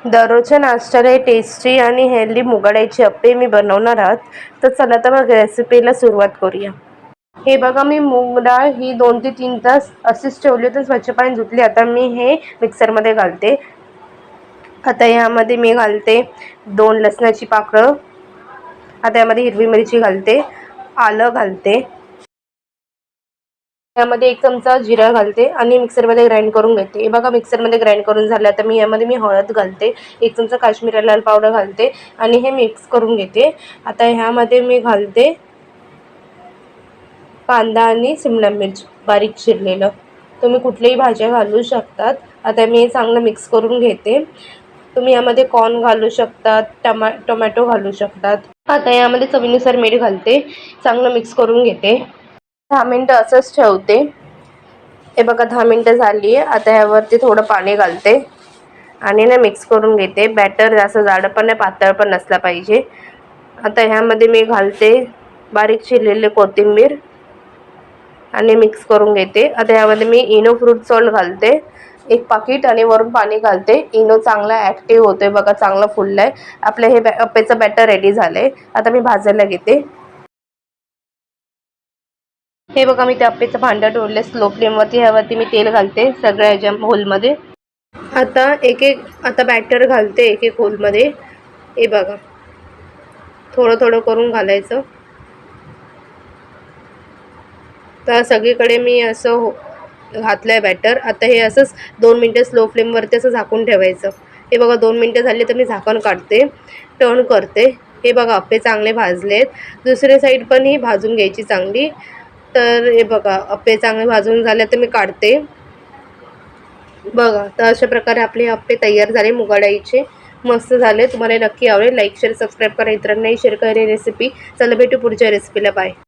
दररोजच्या नाश्त्याला टेस्टी आणि हेल्दी मुगाडाळीची अप्पे मी बनवणार आहात. तर चला तर मग रेसिपीला सुरुवात करूया. हे बघा, मी मूग डाळ ही 2 ते 3 तास अशीच ठेवली होती, स्वच्छ पाणी धुतली. आता मी हे मिक्सरमध्ये घालते. आता यामध्ये मी घालते 2 लसणाची पाकळं. आता यामध्ये हिरवी मिरची घालते, आलं घालते, यामध्ये 1 चमचा जिरा घालते आणि मिक्सरमध्ये ग्राइंड करून घेते. हे बघा, मिक्सरमध्ये ग्राइंड करून झालं. आता यामध्ये हळद घालते, 1 चमचा काश्मीरी लाल पावडर घालते आणि हे मिक्स करून घेते. आता ह्यामध्ये मी घालते कांदा आणि सिमला मिर्च बारीक चिरलेलं. तुम्ही कुठलीही भाज्या घालू शकतात. आता मी हे चांगलं मिक्स करून घेते. तुम्ही यामध्ये कॉर्न घालू शकतात, टोमॅटो घालू शकतात. आता यामध्ये चवीनुसार मीठ घालते, चांगलं मिक्स करून घेते. 10 मिनटं असंच ठेवते. हे बघा, 10 मिनटं झाली आहे. आता ह्यावरती थोडं पाणी घालते आणि मिक्स करून घेते. बॅटर जास्त जाड पण नाही, पातळ पण नसला पाहिजे. आता ह्यामध्ये मी घालते बारीक चिरलेली कोथिंबीर आणि मिक्स करून घेते. आता ह्यामध्ये मी इनो फ्रूट सॉल्ट घालते 1 पाकीट आणि वरून पाणी घालते. इनो चांगला ॲक्टिव्ह होतोय बघा, चांगला फुललाय. आपलं हे अप्पेचं बॅटर रेडी झालंय. आता मी भाजायला घेते. हे बघा, मी त्या अप्पेचं भांडं ठेवलं स्लो फ्लेमवरती. ह्यावरती मी तेल घालते सगळ्या ह्याच्या होलमध्ये. आता बॅटर घालते एक एक होलमध्ये. हे बघा, थोडं थोडं करून घालायचं. तर सगळीकडे मी असं घातलंय बॅटर. आता हे असंच 2 मिनटं स्लो फ्लेमवरती असं झाकून ठेवायचं. हे बघा, 2 मिनटं झाली तर मी झाकण काढते, टर्न करते. हे बघा, अप्पे चांगले भाजलेत. दुसरी साईड पण ही भाजून घ्यायची चांगली. तर हे बघा, अप्पे चांगले भाजून झाले तर मी काढते. बघा, तर अशा प्रकारे आपले अप्पे तयार झाले मुगाडाळीचे. मस्त झाले. तुम्हाला नक्की आवडेल. लाईक शेअर सबस्क्राईब करा, इतरांनाही शेअर करा रेसिपी. चला भेटू पुढच्या रेसिपीला. बाय.